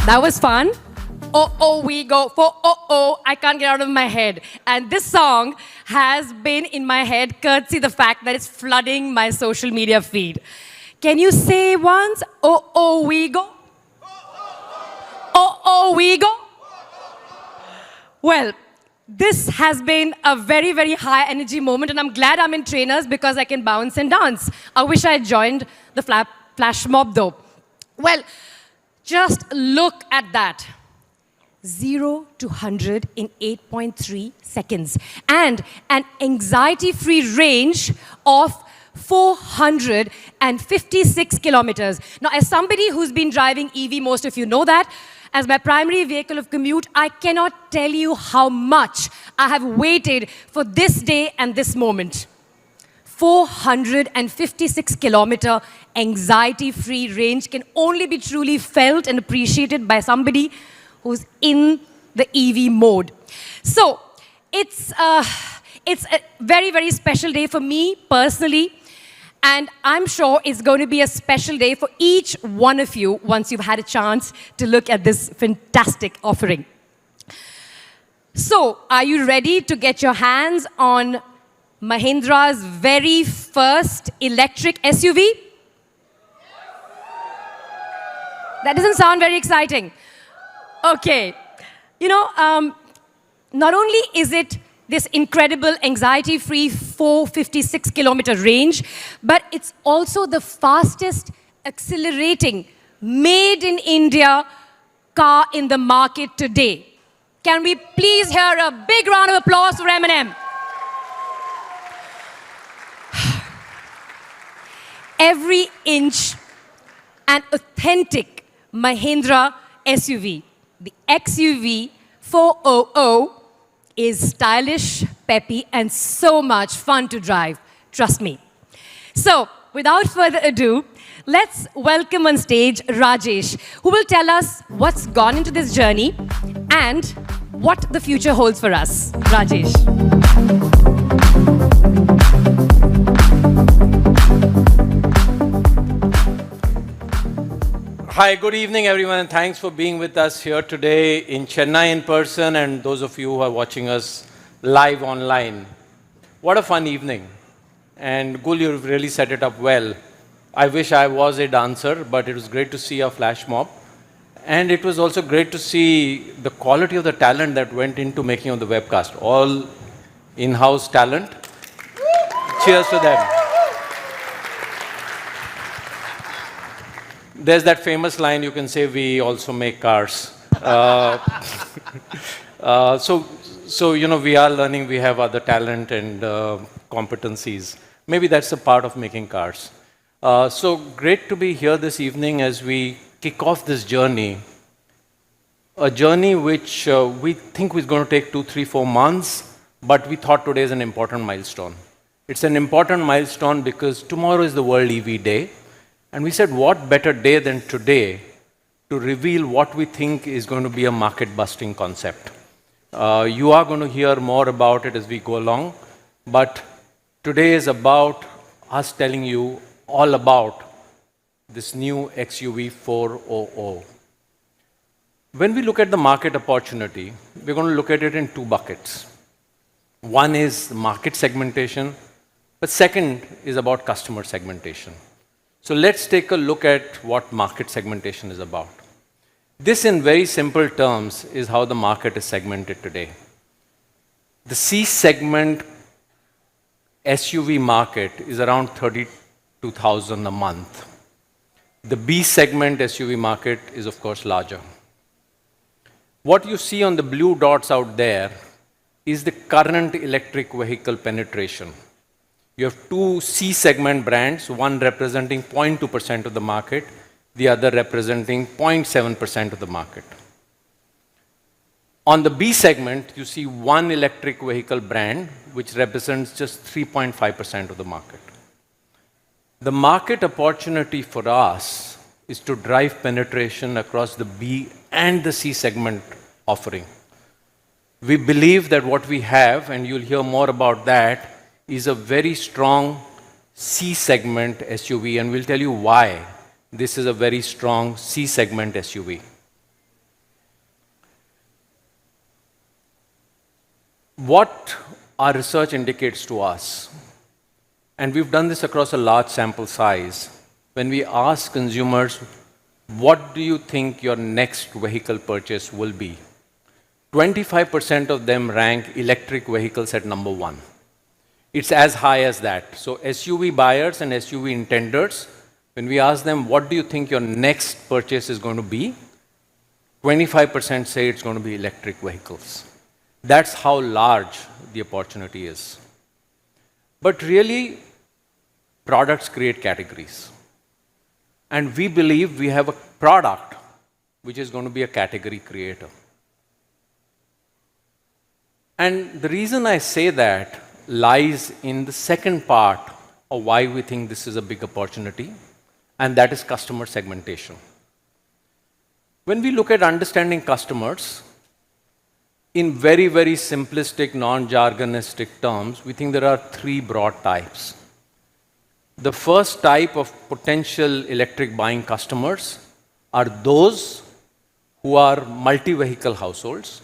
That was fun. Oh, oh, we go for oh, oh, I can't get out of my head. And this song has been in my head courtesy the fact that it's flooding my social media feed. Can you say once, oh, oh, we go? Oh, oh, we go? Well, this has been a very, very high energy moment, and I'm glad I'm in trainers because I can bounce and dance. I wish I had joined the flash mob though. Well, just look at that. 0 to 100 in 8.3 seconds. And an anxiety-free range of 456 kilometers. Now, as somebody who's been driving EV, most of you know that, as my primary vehicle of commute, I cannot tell you how much I have waited for this day and this moment. 456 kilometer anxiety-free range can only be truly felt and appreciated by somebody who's in the EV mode. So it's a very, very special day for me personally, and I'm sure it's going to be a special day for each one of you once you've had a chance to look at this fantastic offering. So, are you ready to get your hands on Mahindra's very first electric SUV? That doesn't sound very exciting. Okay. You know, not only is it this incredible anxiety-free 456 kilometer range, but it's also the fastest accelerating made in India car in the market today. Can we please hear a big round of applause for M&M? Every inch an authentic Mahindra SUV. The XUV400 is stylish, peppy, and so much fun to drive. Trust me. So, without further ado, let's welcome on stage Rajesh, who will tell us what's gone into this journey and what the future holds for us. Rajesh. Hi, good evening everyone, and thanks for being with us here today in Chennai in person and those of you who are watching us live online. What a fun evening. And Gul, you've really set it up well. I wish I was a dancer, but it was great to see a flash mob. And it was also great to see the quality of the talent that went into making of the webcast. All in-house talent. Cheers to them. There's that famous line, you can say, we also make cars. So, you know, we are learning, we have other talent and competencies. Maybe that's a part of making cars. So great to be here this evening as we kick off this journey. A journey which we think is going to take 2, 3, 4 months, but we thought today is an important milestone. It's an important milestone because tomorrow is the World EV Day. And we said, what better day than today to reveal what we think is going to be a market-busting concept. You are going to hear more about it as we go along, but today is about us telling you all about this new XUV400. When we look at the market opportunity, we're going to look at it in 2 buckets. One is market segmentation, but second is about customer segmentation. So let's take a look at what market segmentation is about. This, in very simple terms, is how the market is segmented today. The C segment SUV market is around 32,000 a month. The B segment SUV market is, of course, larger. What you see on the blue dots out there is the current electric vehicle penetration. You have 2 C segment brands, one representing 0.2% of the market, the other representing 0.7% of the market. On the B segment, you see one electric vehicle brand, which represents just 3.5% of the market. The market opportunity for us is to drive penetration across the B and the C segment offering. We believe that what we have, and you'll hear more about that, is a very strong C segment SUV, and we'll tell you why this is a very strong C segment SUV. What our research indicates to us, and we've done this across a large sample size, when we ask consumers, what do you think your next vehicle purchase will be? 25% of them rank electric vehicles at number one. It's as high as that. So SUV buyers and SUV intenders, when we ask them, what do you think your next purchase is going to be? 25% say it's going to be electric vehicles. That's how large the opportunity is. But really, products create categories. And we believe we have a product which is going to be a category creator. And the reason I say that lies in the second part of why we think this is a big opportunity, and that is customer segmentation. When we look at understanding customers, in very, very simplistic, non-jargonistic terms, we think there are three broad types. The first type of potential electric buying customers are those who are multi-vehicle households.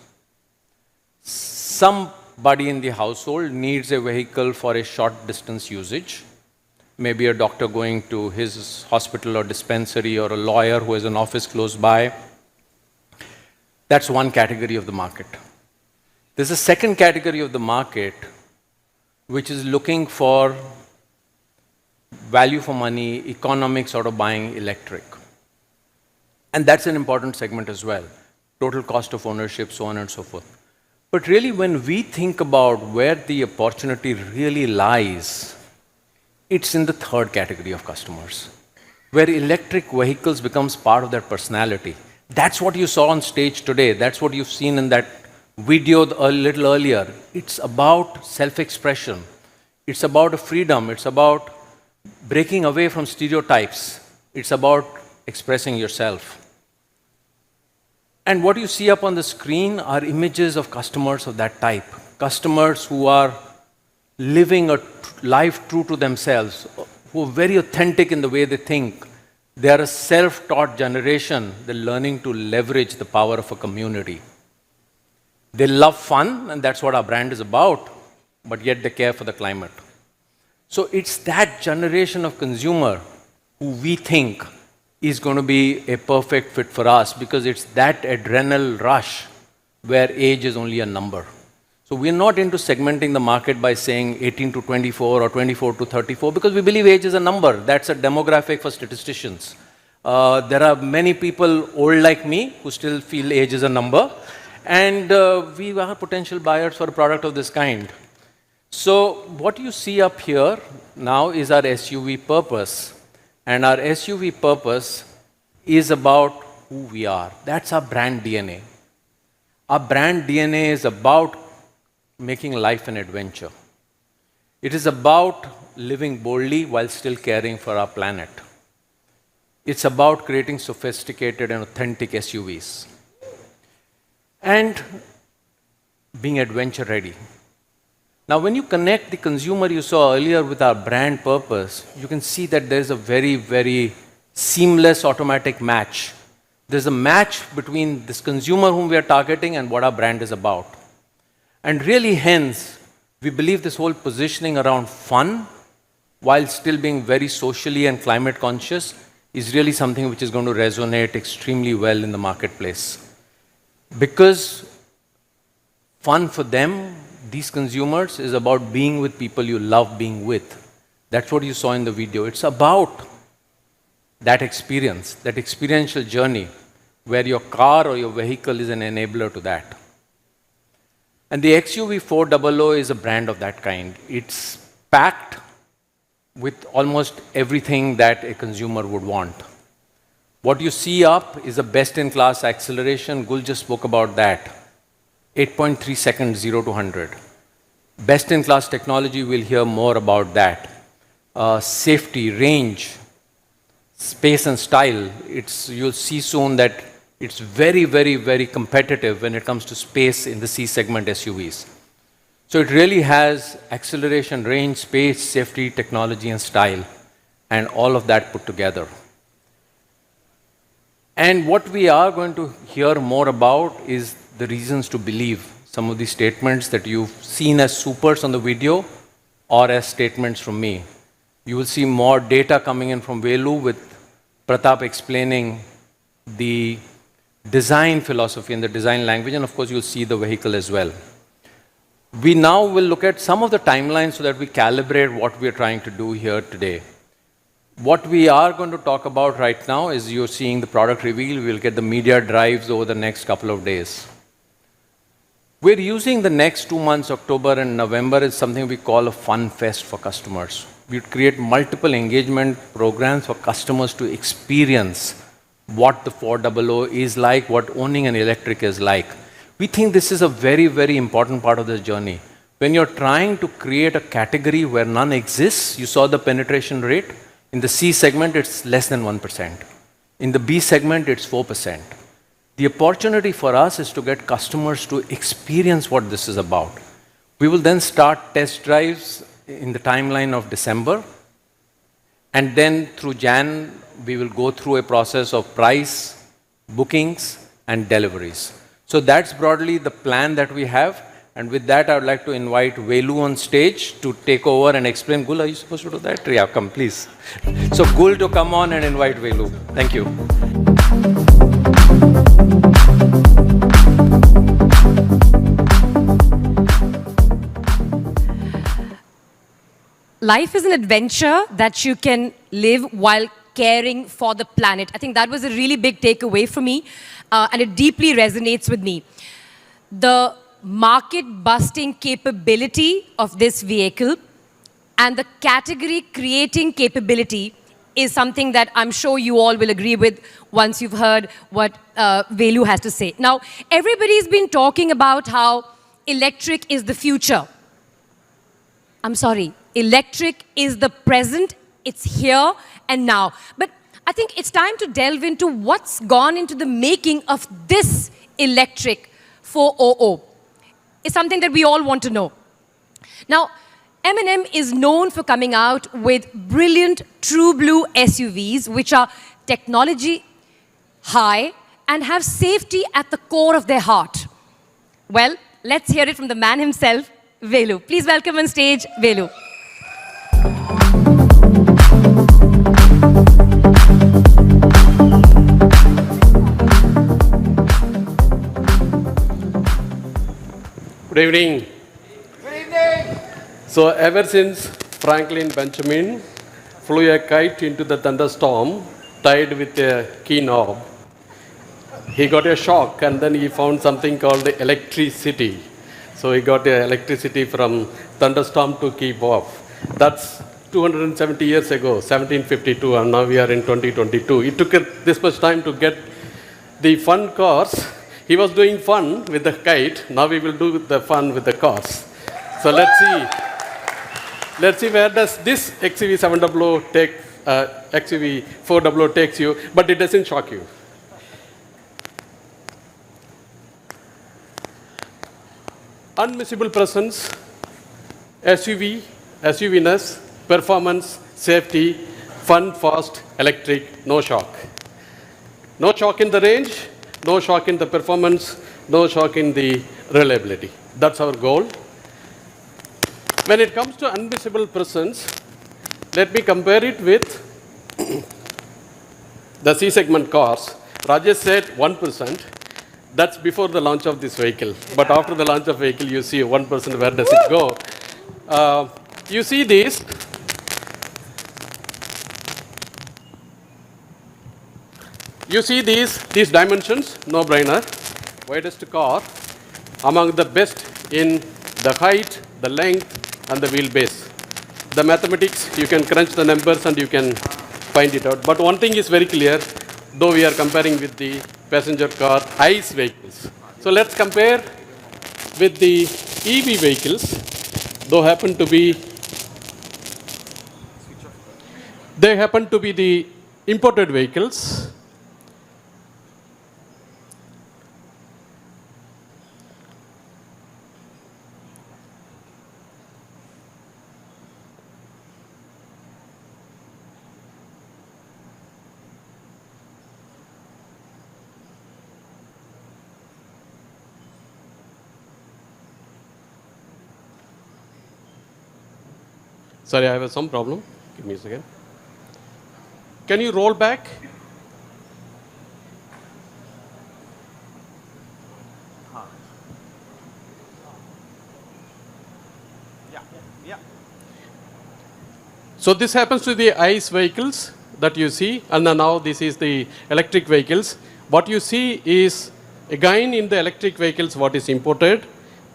Somebody in the household needs a vehicle for a short distance usage. Maybe a doctor going to his hospital or dispensary, or a lawyer who has an office close by. That's one category of the market. There's a second category of the market which is looking for value for money, economic sort of buying electric. And that's an important segment as well. Total cost of ownership, so on and so forth. But really, when we think about where the opportunity really lies, it's in the third category of customers, where electric vehicles becomes part of their personality. That's what you saw on stage today. That's what you've seen in that video a little earlier. It's about self-expression. It's about a freedom. It's about breaking away from stereotypes. It's about expressing yourself. And what you see up on the screen are images of customers of that type. Customers who are living a life true to themselves, who are very authentic in the way they think. They are a self-taught generation. They're learning to leverage the power of a community. They love fun, and that's what our brand is about, but yet they care for the climate. So it's that generation of consumer who we think is going to be a perfect fit for us, because it's that adrenal rush where age is only a number. So we're not into segmenting the market by saying 18 to 24 or 24 to 34, because we believe age is a number. That's a demographic for statisticians. There are many people old like me who still feel age is a number, and we are potential buyers for a product of this kind. So what you see up here now is our SUV purpose. And our SUV purpose is about who we are. That's our brand DNA. Our brand DNA is about making life an adventure. It is about living boldly while still caring for our planet. It's about creating sophisticated and authentic SUVs. And being adventure ready. Now, when you connect the consumer you saw earlier with our brand purpose, you can see that there's a very, very seamless automatic match. There's a match between this consumer whom we are targeting and what our brand is about. And really, hence, we believe this whole positioning around fun, while still being very socially and climate conscious, is really something which is going to resonate extremely well in the marketplace. Because fun for them, these consumers, is about being with people you love being with. That's what you saw in the video. It's about that experience, that experiential journey, where your car or your vehicle is an enabler to that. And the XUV400 is a brand of that kind. It's packed with almost everything that a consumer would want. What you see up is a best-in-class acceleration. Gul just spoke about that. 8.3 seconds, 0 to 100. Best-in-class technology, we'll hear more about that. Safety, range, space and style. You'll see soon that it's very, very, very competitive when it comes to space in the C-segment SUVs. So it really has acceleration, range, space, safety, technology, and style, and all of that put together. And what we are going to hear more about is the reasons to believe. some of the statements that you've seen as supers on the video or as statements from me. You will see more data coming in from Velu with Pratap explaining the design philosophy and the design language, and of course you'll see the vehicle as well. We now will look at some of the timelines so that we calibrate what we're trying to do here today. What we are going to talk about right now is you're seeing the product reveal. We'll get the media drives over the next couple of days. We're using the next 2 months, October and November, as something we call a fun fest for customers. We create multiple engagement programs for customers to experience what the 400 is like, what owning an electric is like. We think this is a very, very important part of this journey. When you're trying to create a category where none exists, you saw the penetration rate. In the C segment, it's less than 1%. In the B segment, it's 4%. The opportunity for us is to get customers to experience what this is about. We will then start test drives in the timeline of December. And then through Jan, we will go through a process of price, bookings, and deliveries. So that's broadly the plan that we have. And with that, I would like to invite Velu on stage to take over and explain. Gul, are you supposed to do that? Yeah, come, please. So Gul to come on and invite Velu. Thank you. Life is an adventure that you can live while caring for the planet. I think that was a really big takeaway for me, and it deeply resonates with me. The market-busting capability of this vehicle and the category-creating capability is something that I'm sure you all will agree with once you've heard what Velu has to say. Now, everybody's been talking about how electric is the future. I'm sorry, electric is the present, it's here and now. But I think it's time to delve into what's gone into the making of this electric 400. It's something that we all want to know. Now, M&M is known for coming out with brilliant true blue SUVs, which are technology high and have safety at the core of their heart. Well, let's hear it from the man himself, Velu. Please welcome on stage, Velu. Good evening. Good evening. So ever since Franklin Benjamin flew a kite into the thunderstorm tied with a key knob, he got a shock and then he found something called electricity. So he got the electricity from thunderstorm to keep off. That's 270 years ago, 1752, and now we are in 2022. It took this much time to get the fun cars. He was doing fun with the kite. Now we will do the fun with the cars. So let's see where does this XUV700 take, XUV400 takes you, but it doesn't shock you. Unmissable presence, SUV, SUV-ness, performance, safety, fun, fast, electric, no shock. No shock in the range, no shock in the performance, no shock in the reliability. That's our goal. When it comes to unmissable presence, let me compare it with the C-segment cars. Rajesh said 1%. That's before the launch of this vehicle. But after the launch of vehicle, you see 1%, where does it go? You see this. You see these dimensions, no brainer. Widest car, among the best in the height, the length, and the wheelbase. The mathematics, you can crunch the numbers and you can find it out. But one thing is very clear, though we are comparing with the passenger car ICE vehicles. So let's compare with the EV vehicles, though they happen to be the imported vehicles. Sorry, I have some problem. Give me a second. Can you roll back? So this happens to the ICE vehicles that you see, and then now this is the electric vehicles. What you see is, again in the electric vehicles, what is imported,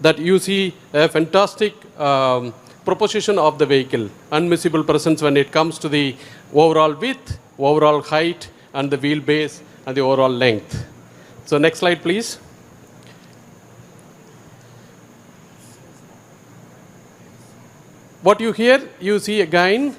that you see a fantastic proposition of the vehicle, unmissable presence when it comes to the overall width, overall height, and the wheelbase, and the overall length. So next slide, please. What you hear, you see again.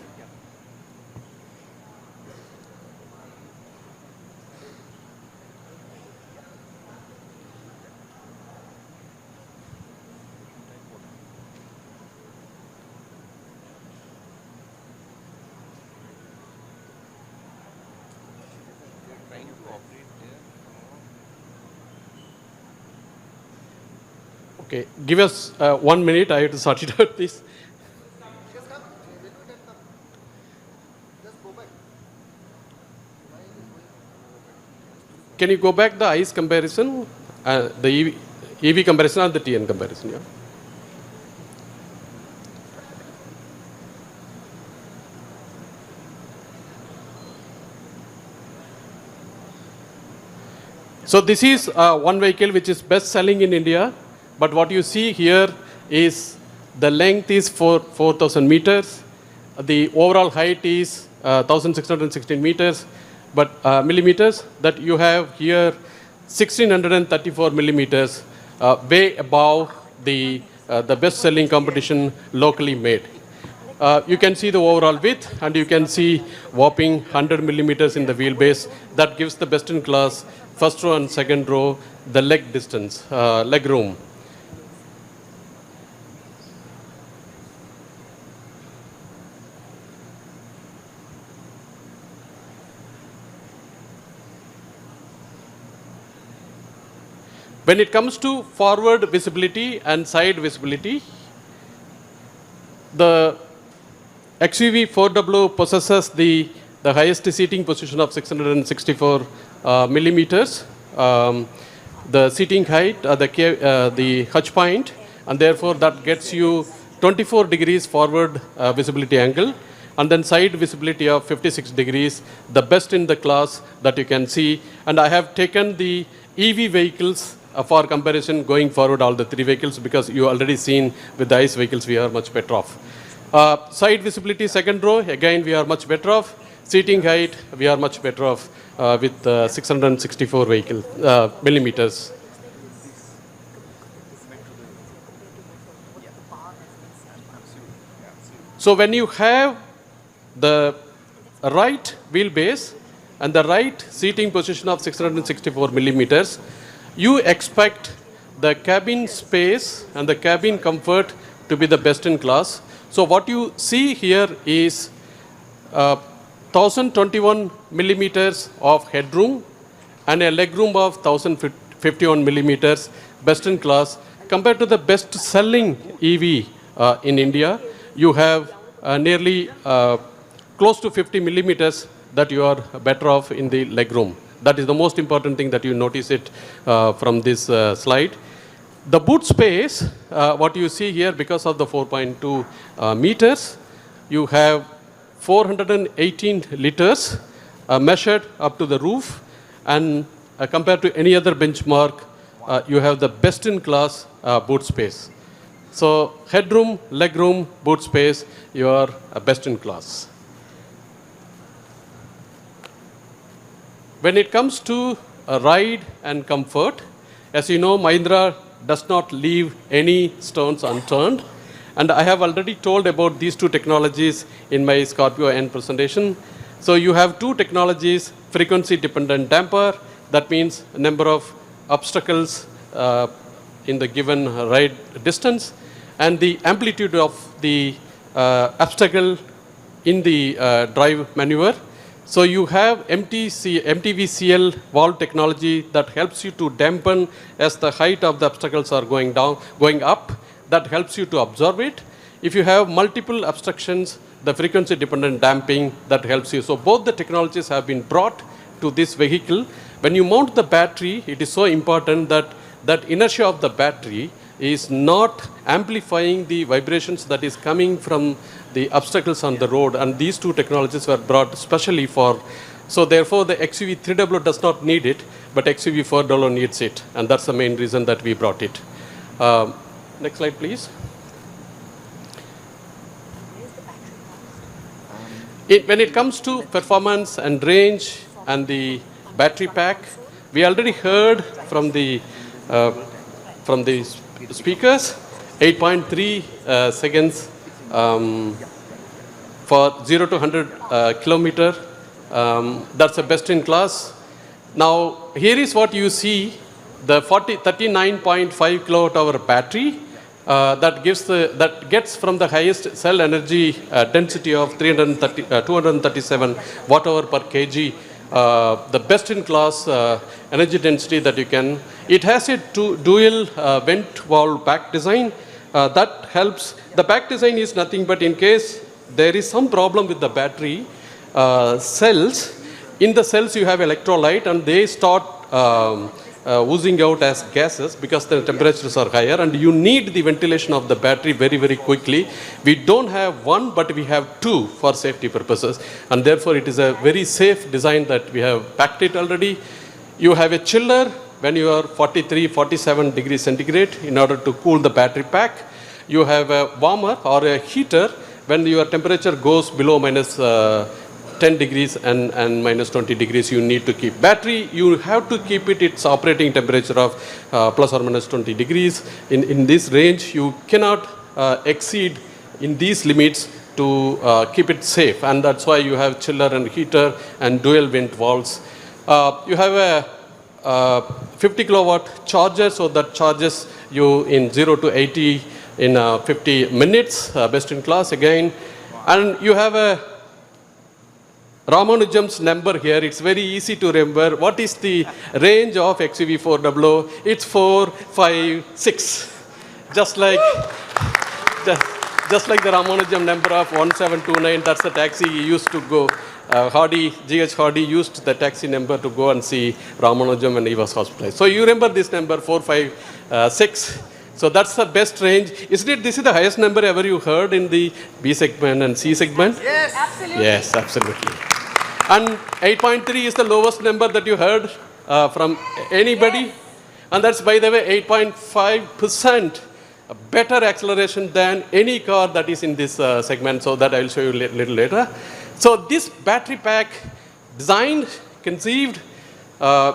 Okay, give us 1 minute. I have to sort it out, please. Can you go back the ICE comparison, the EV comparison and the TN comparison? Yeah. So this is one vehicle which is best selling in India, but what you see here is the length is 4,000 meters, the overall height is 1,616 meters, but millimeters, that you have here 1,634 millimeters, way above the best-selling competition locally made. You can see the overall width, and you can see whopping 100 millimeters in the wheelbase. That gives the best-in-class first row and second row the leg distance, leg room. When it comes to forward visibility and side visibility, the XUV400 possesses the highest seating position of 664 millimeters, the seating height, the hitch point, and therefore that gets you 24 degrees forward visibility angle, and then side visibility of 56 degrees, the best in the class that you can see. And I have taken the EV vehicles for comparison going forward, all the three vehicles, because you already seen with the ICE vehicles we are much better off. Side visibility second row, again we are much better off. Seating height, we are much better off with 664 millimeters. So when you have the right wheelbase and the right seating position of 664 millimeters, you expect the cabin space and the cabin comfort to be the best in class. So what you see here is 1021 millimeters of headroom and a legroom of 1051 millimeters, best in class. Compared to the best selling EV in India, you have nearly close to 50 millimeters that you are better off in the legroom. That is the most important thing that you notice it from this slide. The boot space, what you see here, because of the 4.2 meters, you have 418 liters measured up to the roof, and compared to any other benchmark, you have the best in class boot space. So headroom, legroom, boot space, you are best in class. When it comes to ride and comfort, as you know, Mahindra does not leave any stones unturned. And I have already told about these two technologies in my Scorpio N presentation. So you have two technologies, frequency dependent damper, that means number of obstacles in the given ride distance, and the amplitude of the obstacle in the drive maneuver. So you have MTVCL valve technology that helps you to dampen as the height of the obstacles are going up. That helps you to absorb it. if you have multiple obstructions, the frequency dependent damping, that helps you. So both the technologies have been brought to this vehicle. When you mount the battery, it is so important that that inertia of the battery is not amplifying the vibrations that is coming from the obstacles on the road. And these two technologies were brought specially for, so therefore the XUV300 does not need it, but XUV400 needs it. And that's the main reason that we brought it. Next slide, please. When it comes to performance and range and the battery pack, we already heard from the speakers, 8.3 seconds for 0 to 100 kilometer. That's the best in class. Now, here is what you see, the 39.5 kilowatt hour battery that gets from the highest cell energy density of 237 watt hour per kg. The best in class energy density that you can. It has a dual vent valve pack design that helps. The pack design is nothing but in case there is some problem with the battery cells. In the cells you have electrolyte and they start oozing out as gases because the temperatures are higher and you need the ventilation of the battery very, very quickly. We don't have one, but we have two for safety purposes. And therefore, it is a very safe design that we have packed it already. You have a chiller when you are 43, 47 degrees centigrade in order to cool the battery pack. You have a warmer or a heater when your temperature goes below minus 10 degrees and minus 20 degrees, you need to keep. Battery, you have to keep it its operating temperature of plus or minus 20 degrees. In this range, you cannot exceed in these limits to keep it safe. And that's why you have chiller and heater and dual vent valves. You have a 50 kilowatt charger, so that charges you in 0 to 80 in 50 minutes, best in class again. And you have a Ramanujam's number here. It's very easy to remember. What is the range of XUV400? It's 4, 5, 6. Just like the Ramanujam number of 1729, that's the taxi he used to go. G.H. Hardy used the taxi number to go and see Ramanujam when he was hospitalized. So you remember this number, 4, 5, 6. So that's the best range. Isn't it? This is the highest number ever you heard in the B segment and C segment? Yes. Absolutely. Yes, absolutely. And 8.3 is the lowest number that you heard from anybody. Yes. And that's, by the way, 8.5% better acceleration than any car that is in this segment. So that I'll show you a little later. So this battery pack designed, conceived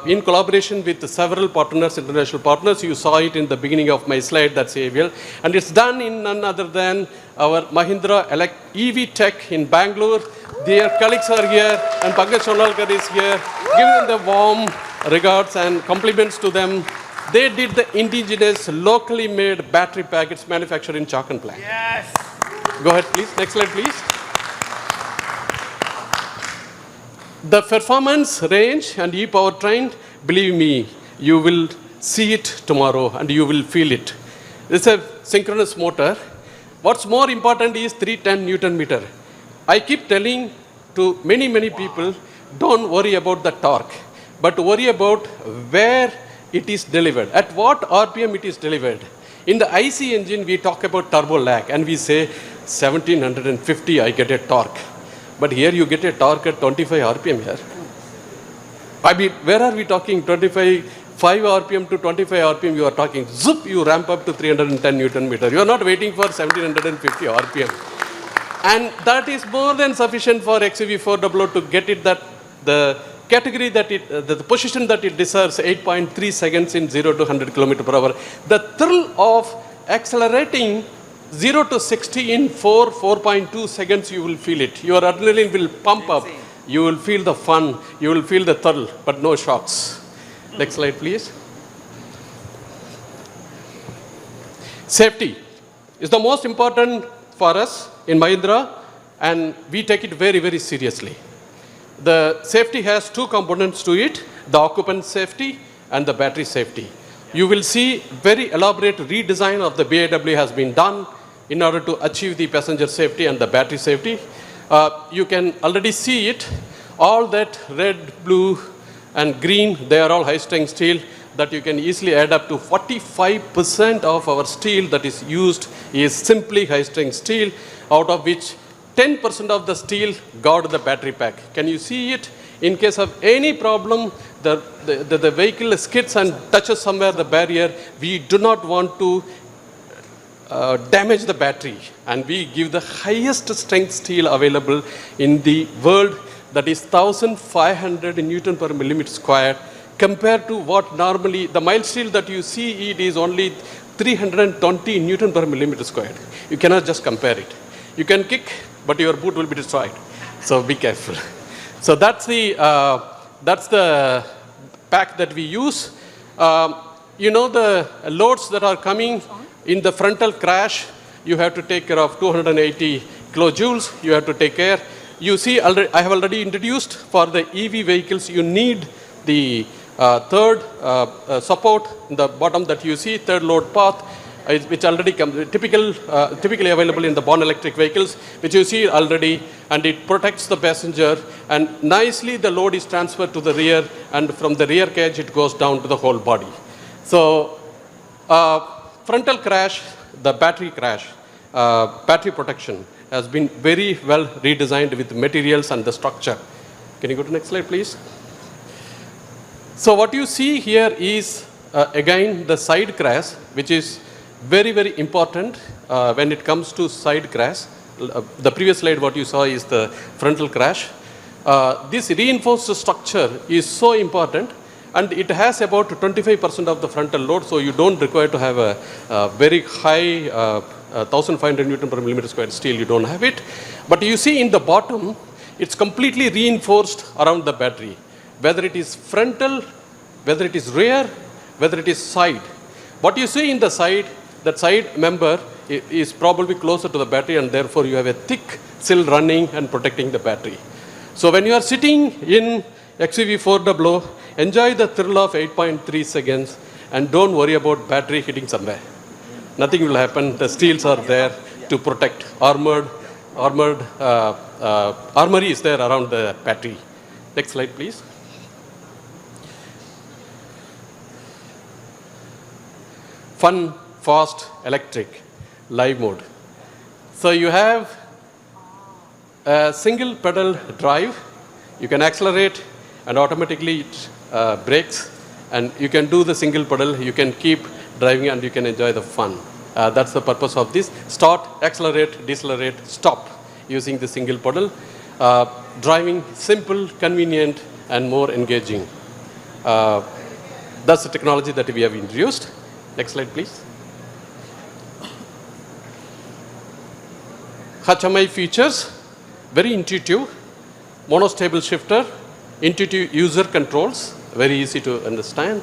in collaboration with several partners, international partners. You saw it in the beginning of my slide, that's AVL. And it's done in none other than our Mahindra EV Tech in Bangalore. Their colleagues are here, and Pankaj Sonalkar is here. Give them the warm regards and compliments to them. They did the indigenous, locally made battery pack. It's manufactured in Chakan plant. Yes. Go ahead, please. Next slide, please. The performance, range, and e-powertrain, believe me, you will see it tomorrow and you will feel it. It's a synchronous motor. What's more important is 310 Newton meter. I keep telling to many, many people, don't worry about the torque, but worry about where it is delivered, at what RPM it is delivered. In the IC engine, we talk about turbo lag and we say 1750, I get a torque. But here you get a torque at 25 RPM here. I mean, where are we talking? 5 RPM to 25 RPM, you are talking. Zoop, you ramp up to 310 Newton meter. You are not waiting for 1750 RPM. And that is more than sufficient for XUV400 to get it that the category that it, the position that it deserves, 8.3 seconds in 0 to 100 km per hour. The thrill of accelerating 0 to 60 in 4.2 seconds, you will feel it. Your adrenaline will pump up. You will feel the fun. You will feel the thrill, but no shocks. Next slide, please. Safety is the most important for us in Mahindra, and we take it very, very seriously. The safety has two components to it, the occupant safety and the battery safety. You will see very elaborate redesign of the BAW has been done. in order to achieve the passenger safety and the battery safety. You can already see it. All that red, blue, and green, they are all high-strength steel that you can easily add up to 45% of our steel that is used is simply high-strength steel, out of which 10% of the steel guard the battery pack. Can you see it? In case of any problem, the vehicle skids and touches somewhere the barrier, we do not want to damage the battery, and we give the highest strength steel available in the world, that is 1500 Newton per millimeter square, compared to what normally, the mild steel that you see, it is only 320 Newton per millimeter squared. You cannot just compare it. You can kick, but your boot will be destroyed. So be careful. So that's the pack that we use. You know, the loads that are coming in the frontal crash, you have to take care of 280 kilojoules. You have to take care. You see, I have already introduced for the EV vehicles, you need the third support in the bottom that you see, third load path, which already comes, typically available in the born electric vehicles, which you see already, and it protects the passenger, and nicely the load is transferred to the rear, and from the rear cage it goes down to the whole body. So frontal crash, the battery crash, battery protection has been very well redesigned with materials and the structure. Can you go to the next slide, please? So what you see here is, again, the side crash, which is very, very important when it comes to side crash. The previous slide, what you saw is the frontal crash. This reinforced structure is so important, and it has about 25% of the frontal load, so you don't require to have a very high 1500 Newton per millimeter square steel, you don't have it. But you see in the bottom, it's completely reinforced around the battery, whether it is frontal, whether it is rear, whether it is side. What you see in the side, that side member is probably closer to the battery, and therefore you have a thick sill running and protecting the battery. So when you are sitting in XUV400, enjoy the thrill of 8.3 seconds and don't worry about battery hitting somewhere. Nothing will happen. The steels are there to protect. Armory is there around the battery. Next slide, please. Fun, fast, electric, live mode. So you have a single pedal drive. You can accelerate and automatically it brakes, and you can do the single pedal. You can keep driving and you can enjoy the fun. That's the purpose of this. Start, accelerate, decelerate, stop using the single pedal. Driving simple, convenient, and more engaging. That's the technology that we have introduced. Next slide, please. HMI features, very intuitive. Monostable shifter, intuitive user controls, very easy to understand.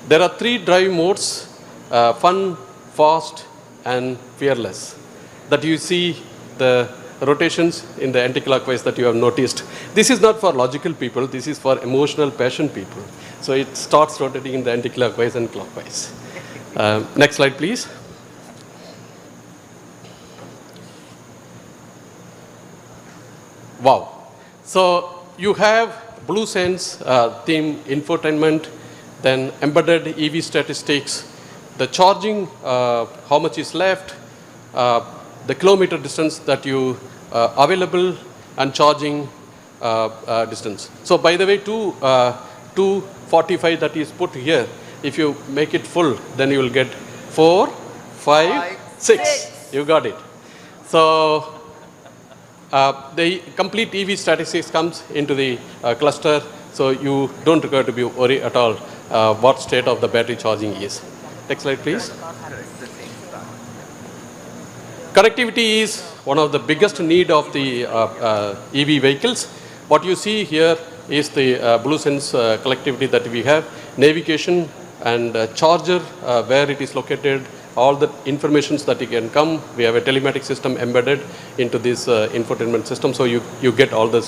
There are 3 drive modes, fun, fast, and fearless. That you see the rotations in the anti-clockwise that you have noticed. This is not for logical people, this is for emotional, passion people. So it starts rotating in the anti-clockwise and clockwise. Next slide, please. Wow. So you have BlueSense theme infotainment, then embedded EV statistics, the charging, how much is left, the kilometer distance that you available, and charging distance. So by the way, 245 that is put here, if you make it full, then you will get 4, 5, 6. You got it. So the complete EV statistics comes into the cluster, so you don't require to be worried at all what state of the battery charging is. Next slide, please. Connectivity is one of the biggest need of the EV vehicles. What you see here is the BlueSense connectivity that we have, navigation and charger, where it is located, all the informations that you can come. We have a telematic system embedded into this infotainment system, so you get all the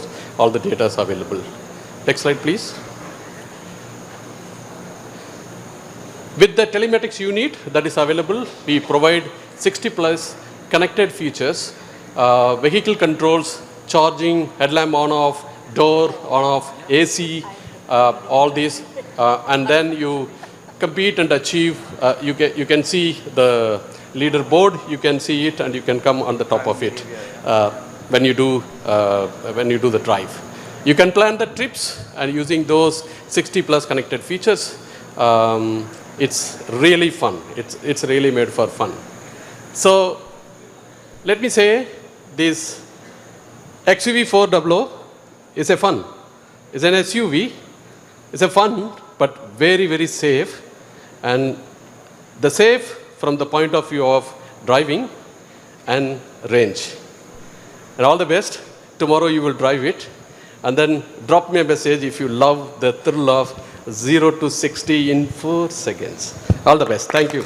data is available. Next slide, please. With the telematics unit that is available, we provide 60+ connected features, vehicle controls, charging, headlamp on off, door on off, AC, all these, and then you compete and achieve. You can see the leaderboard, you can see it, and you can come on the top of it when you do the drive. You can plan the trips, and using those 60 plus connected features, it's really fun. It's really made for fun. So let me say this XUV400 is a fun. It's an SUV. It's a fun, but very, very safe. And the safe from the point of view of driving and range. And all the best. Tomorrow you will drive it. And then drop me a message if you love the thrill of 0 to 60 in 4 seconds. All the best. Thank you.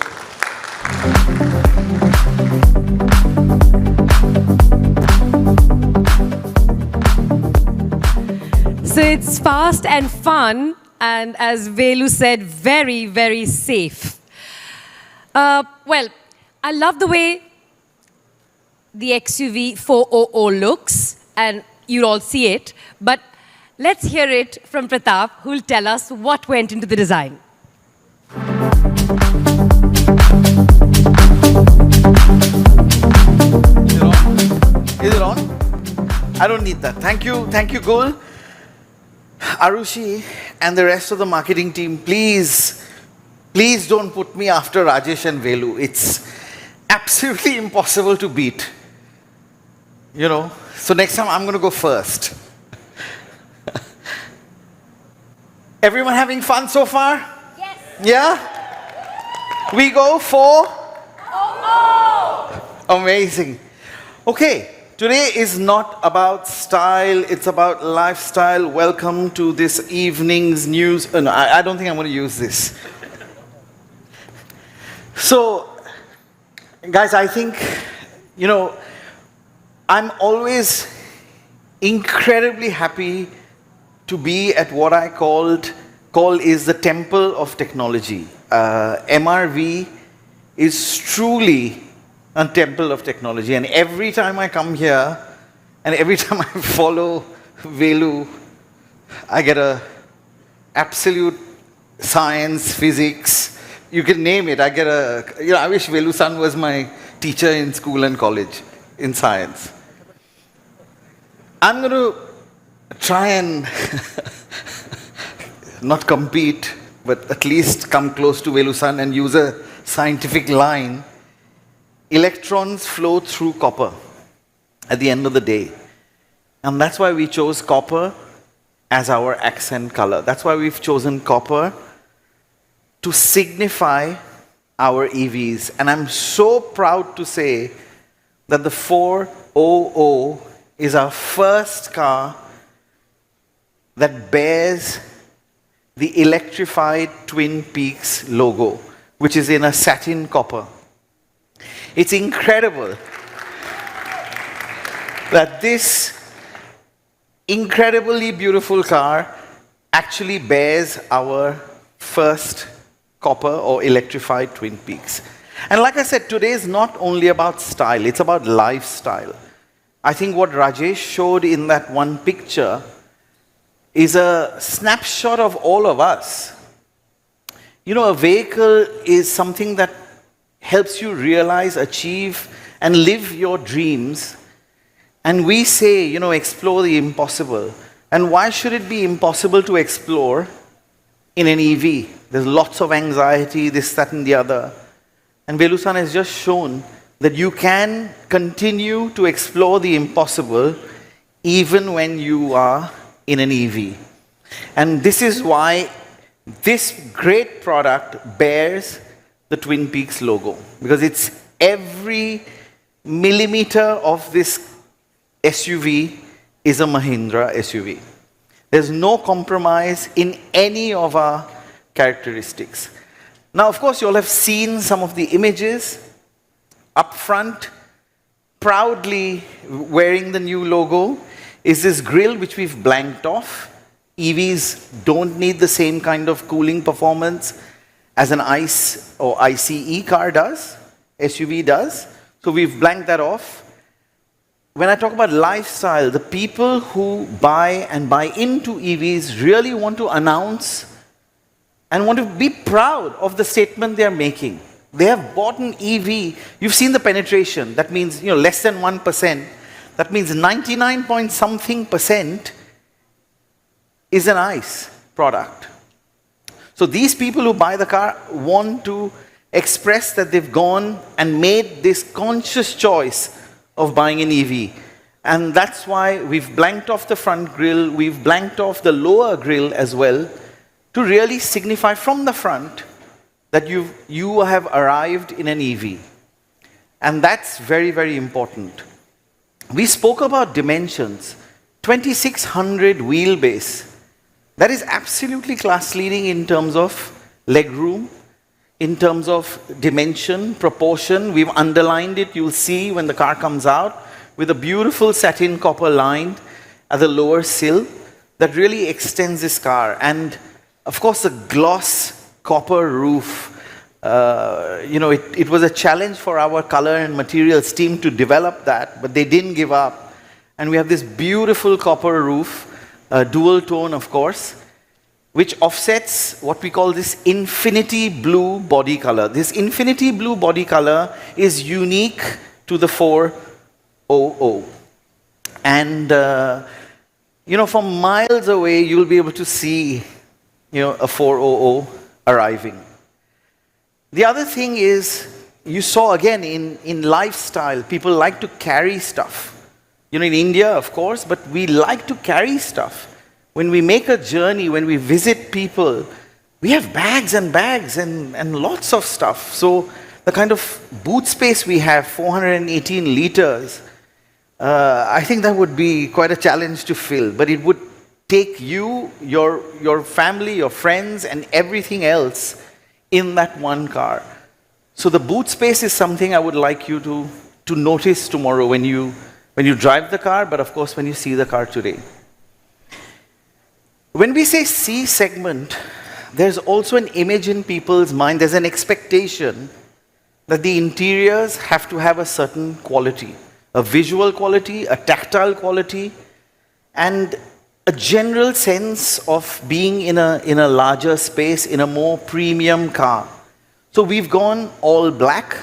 So it's fast and fun, and as Velu said, very, very safe. Well, I love the way the XUV400 looks, and you'll all see it, but let's hear it from Pratap, who'll tell us what went into the design. Is it on? I don't need that. Thank you, Gul. Arushi and the rest of the marketing team, please don't put me after Rajesh and Velu. It's absolutely impossible to beat. You know, so next time I'm going to go first. Everyone having fun so far? Yes. Yeah? We go for? Amazing. Okay, today is not about style, it's about lifestyle. Welcome to this evening's news. No, I don't think I'm going to use this. So, guys, I think, you know, I'm always incredibly happy to be at what I call is the temple of technology. MRV is truly a temple of technology, and every time I come here and every time I follow Velu, I get a absolute science, physics, you can name it. I get a, you know, I wish Velu-san was my teacher in school and college in science. I'm going to try and not compete, but at least come close to Velu-san and use a scientific line. Electrons flow through copper at the end of the day. And that's why we chose copper as our accent color. That's why we've chosen copper to signify our EVs. And I'm so proud to say that the 400 is our first car that bears the electrified Twin Peaks logo, which is in a satin copper. It's incredible that this incredibly beautiful car actually bears our first copper or electrified Twin Peaks. And like I said, today is not only about style, it's about lifestyle. I think what Rajesh showed in that one picture is a snapshot of all of us. You know, a vehicle is something that helps you realize, achieve, and live your dreams. And we say, you know, explore the impossible. And why should it be impossible to explore in an EV? There's lots of anxiety, this, that, and the other. And Velu-san has just shown that you can continue to explore the impossible even when you are in an EV. And this is why this great product bears the Twin Peaks logo, because it's every millimeter of this SUV is a Mahindra SUV. There's no compromise in any of our characteristics. Now, of course, you all have seen some of the images up front. Proudly wearing the new logo is this grille which we've blanked off. EVs don't need the same kind of cooling performance as an ICE or ICE car does, SUV does. So we've blanked that off. When I talk about lifestyle, the people who buy and buy into EVs really want to announce and want to be proud of the statement they are making. They have bought an EV. You've seen the penetration. That means, less than 1%. That means 99 point something percent is an ICE product. So these people who buy the car want to express that they've gone and made this conscious choice of buying an EV. And that's why we've blanked off the front grille, we've blanked off the lower grille as well, to really signify from the front that you have arrived in an EV. And that's very, very important. We spoke about dimensions, 2600 wheelbase. That is absolutely class leading in terms of legroom, in terms of dimension, proportion. We've underlined it, you'll see when the car comes out, with a beautiful satin copper line at the lower sill that really extends this car. And of course, the gloss copper roof. It was a challenge for our color and materials team to develop that, but they didn't give up. And we have this beautiful copper roof, dual tone, of course, which offsets what we call this infinity blue body color. This infinity blue body color is unique to the 400. And, from miles away, you'll be able to see, a 400 arriving. The other thing is, you saw again in lifestyle, people like to carry stuff. In India, of course, but we like to carry stuff. When we make a journey, when we visit people, we have bags and bags and lots of stuff. So the kind of boot space we have, 418 liters, I think that would be quite a challenge to fill. But it would take you, your family, your friends, and everything else in that one car. So the boot space is something I would like you to notice tomorrow when you drive the car, but of course when you see the car today. When we say C segment, there's also an image in people's mind, there's an expectation that the interiors have to have a certain quality, a visual quality, a tactile quality, and a general sense of being in a larger space, in a more premium car. So we've gone all black.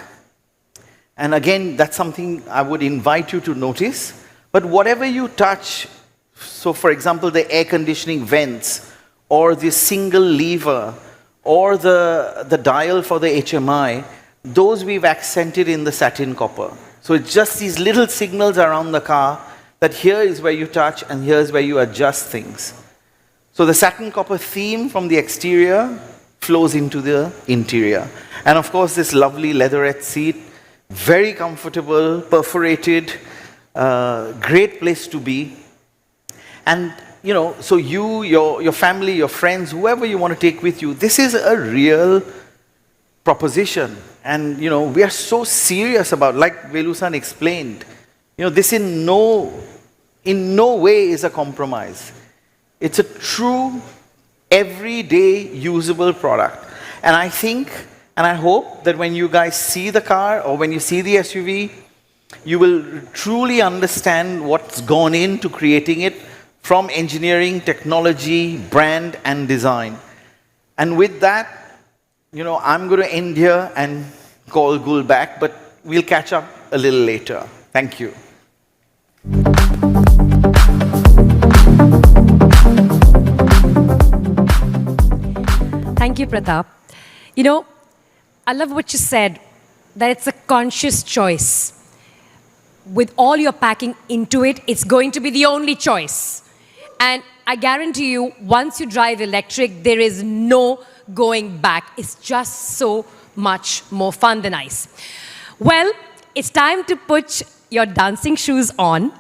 And again, that's something I would invite you to notice. But whatever you touch, so for example, the air conditioning vents, or the single lever, or the dial for the HMI, those we've accented in the satin copper. So it's just these little signals around the car that here is where you touch and here is where you adjust things. So the satin copper theme from the exterior flows into the interior. And of course, this lovely leatherette seat, very comfortable, perforated, great place to be. And so you, your family, your friends, whoever you want to take with you, this is a real proposition. And we are so serious about, like Velu-san explained, this in no way is a compromise. It's a true, everyday, usable product. And I think, and I hope that when you guys see the car or when you see the SUV, you will truly understand what's gone into creating it from engineering, technology, brand, and design. And with that, I'm going to end here and call Gul back, but we'll catch up a little later. Thank you. Thank you, Pratap. I love what you said, that it's a conscious choice. With all you're packing into it, it's going to be the only choice. And I guarantee you, once you drive electric, there is no going back. It's just so much more fun than ice. Well, it's time to put your dancing shoes on.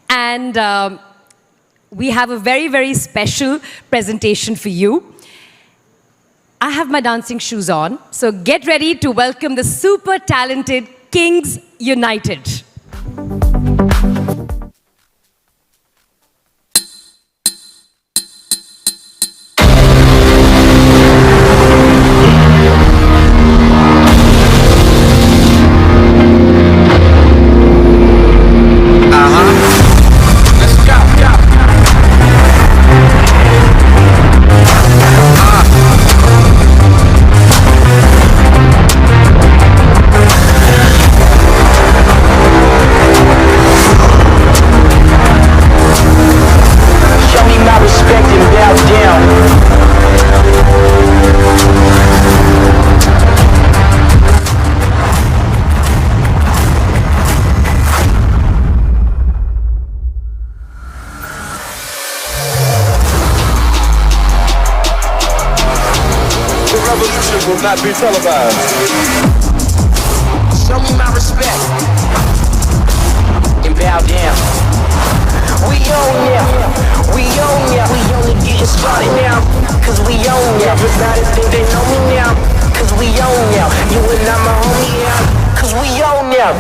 And we have a very, very special presentation for you. I have my dancing shoes on, so get ready to welcome the super talented Kings United. revolution will not be televised. Show me my respect and bow down. We own ya, we own ya. We only getting started now, cause we own ya. Everybody think they know me now, cause we own ya. You and I'm a homie, yeah, cause we own ya.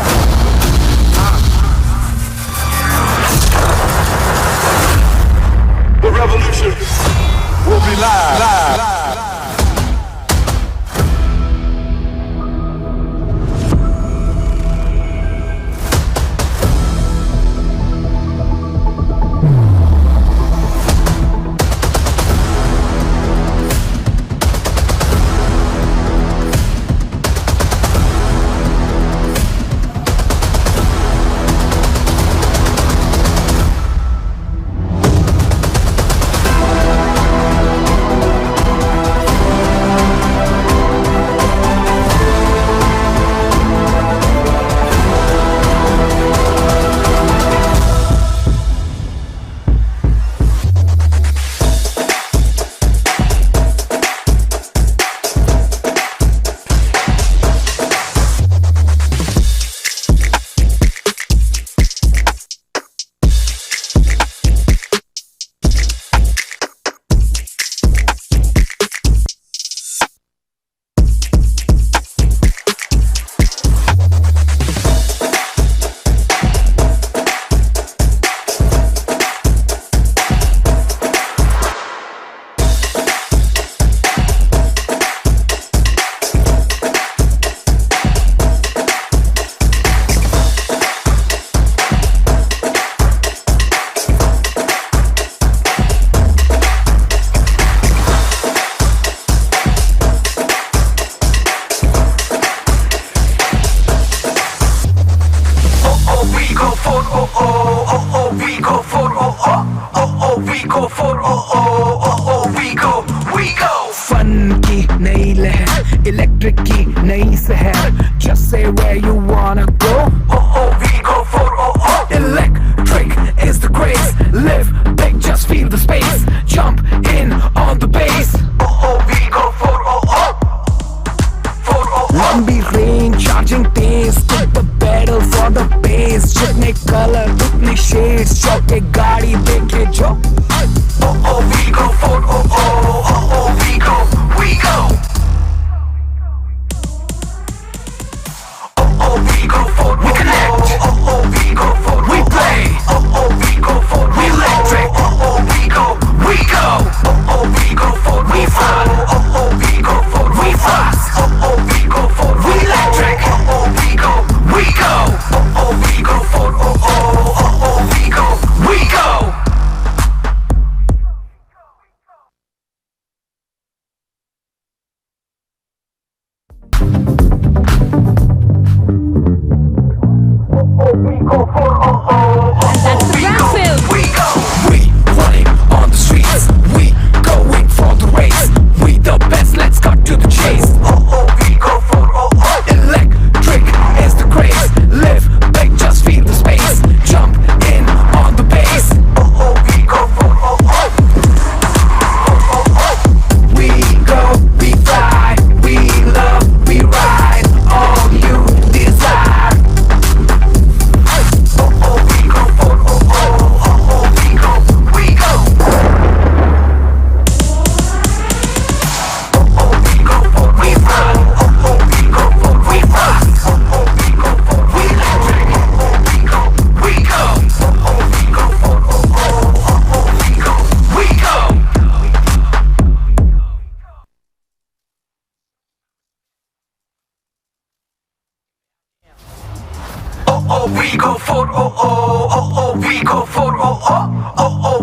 The revolution will be live. Fun की नई लहर, electric की नई शहर. Just say where you wanna go. We go for electric is the craze. Live big, just feel the space. Jump in on the bass. We go for लंबी range, charging Tej, click the pedal for the bass. जितने colour उतने shades, चौके गाड़ी देखे जो. We go for we go, we go. We go for we connect. We go for we play. We go for we electric. We go, we go. We go for we fun. We go for we fast. We go for we electric. We go, we go. We go for we go, we go. That's the brand film. We running on the streets. We going for the race. We the best, let's cut to the chase. We go for electric is the craze. Live big, just feel the space. Jump in on the bass. We go for we go, we fly, we love, we ride. All you desire. We go for we go, we go. We go for we fun. We go for we fast. We go for we electric. We go, we go. We go for we go, we go. We go for we go for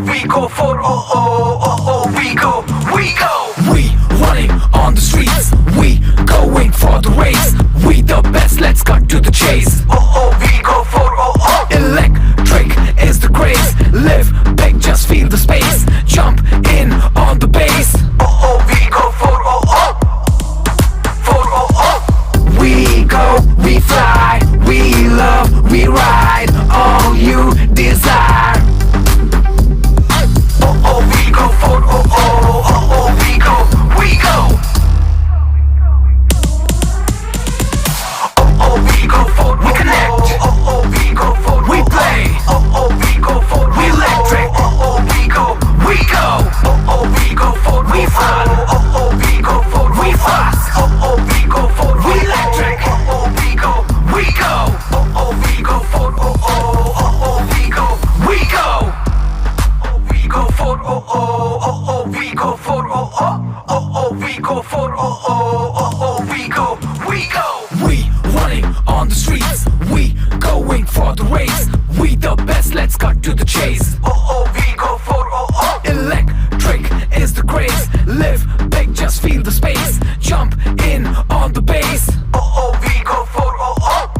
we go for we go, we go. We running on the streets. We going for the race. We the best, let's cut to the chase. We go for electric is the craze. Live big, just feel the space. Jump in on the bass. We go for we go, we fly, we love, we ride. All you desire. We go for we go, we go. oh, oh, oh, oh, we go, we go. We running on the streets, we going for the race. We the best, let's cut to the chase. Oh, oh, we go for, oh, oh. Electric is the craze. Live big, just feel the space. Jump in on the bass. Oh, oh, we go for, oh, oh.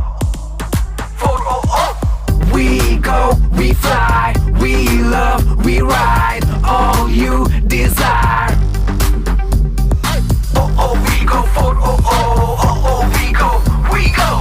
For, oh, oh. We go, we fly, we love, we ride. All you desire. Oh, oh, we go for, oh, oh, oh, oh, we go, we go.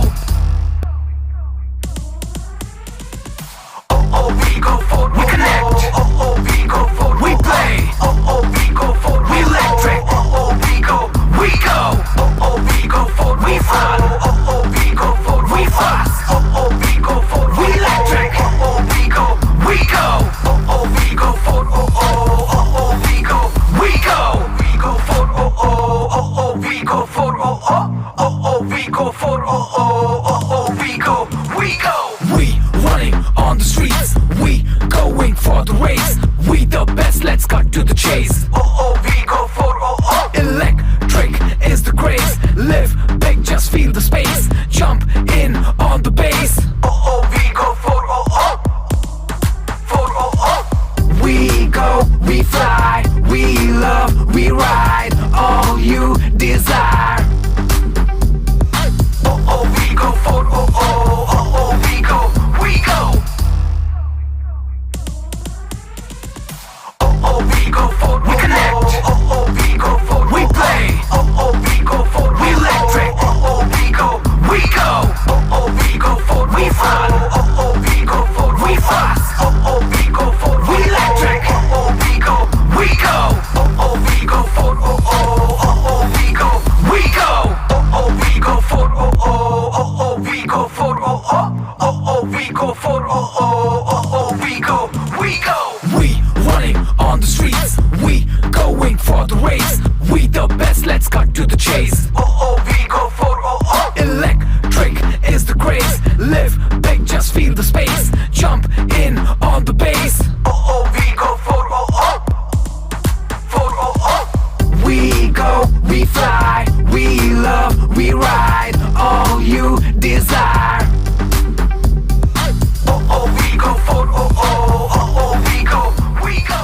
Oh, oh, we go for, we connect. Oh, oh, we go for, we play. Oh, oh, we go for, we electric. Oh, oh, we go, we go. Oh, oh, we go for, we fun. Oh, oh, we go for, we fast. Oh, oh, we go for, we electric. Oh, oh, we go, we go. Oh, oh, we go for, oh, oh, oh, oh, we go, we go. We go for, oh, oh, oh, oh, we go for, oh, oh, oh, oh, we go for, oh, oh, oh, oh, we go, we go. We running on the streets, we going for the race. We the best, let's cut to the chase. Oh, oh, we go for, oh, oh. Electric is the craze. Live big, just feel the space. Jump in on the bass. Oh, oh, we go for, oh, oh. For, oh, oh. We go, we fly, we love, we ride. All you desire. Oh, oh, we go for, oh, oh, oh, oh, we go, we go. Oh, oh, we go for, we connect. Oh, oh, we go for, we play. Oh, oh, we go for, we electric. Oh, oh, we go, we go. Oh, oh, we go for, we fun. Oh, oh, we go for, we fast. Oh, oh, we go for, we electric. Oh, oh, we go, we go. Oh, oh, we go for, oh, oh, oh, oh, we go, we go. Oh, oh, we go for, oh, oh, oh, oh, we go for, oh, oh, oh, oh, we go for, oh, oh, oh, oh, we go, we go. We running on the streets, we going for the race. We the best, let's cut to the chase. Oh, oh, we go for, oh, oh. Electric is the craze. Live big, just feel the space. Jump in on the bass. Oh, oh, we go for, oh, oh. For, oh, oh. We go, we fly, we love, we ride. All you desire. Oh, oh, we go for, oh, oh, oh, oh, we go, we go.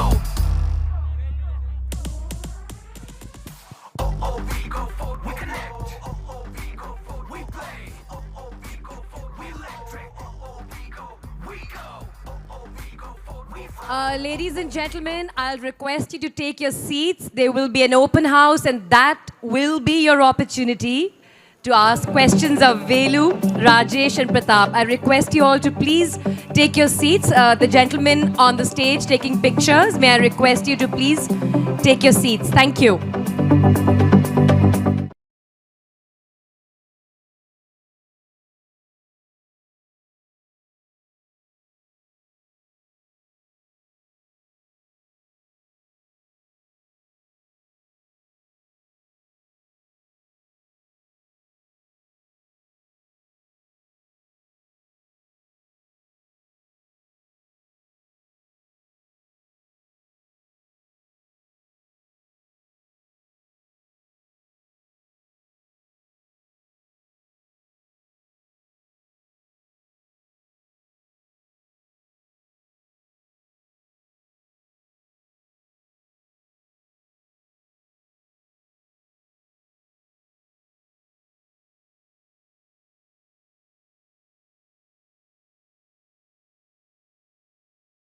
Oh, oh, we go for, we connect. Oh, oh, we go for, we play. Oh, oh, we go for, we electric. Oh, oh, we go, we go. Oh, oh, we go for, we fly. Ladies and gentlemen, I'll request you to take your seats. There will be an open house, and that will be your opportunity to ask questions of Velu, Rajesh, and Pratap. I request you all to please take your seats. The gentlemen on the stage taking pictures, may I request you to please take your seats. Thank you.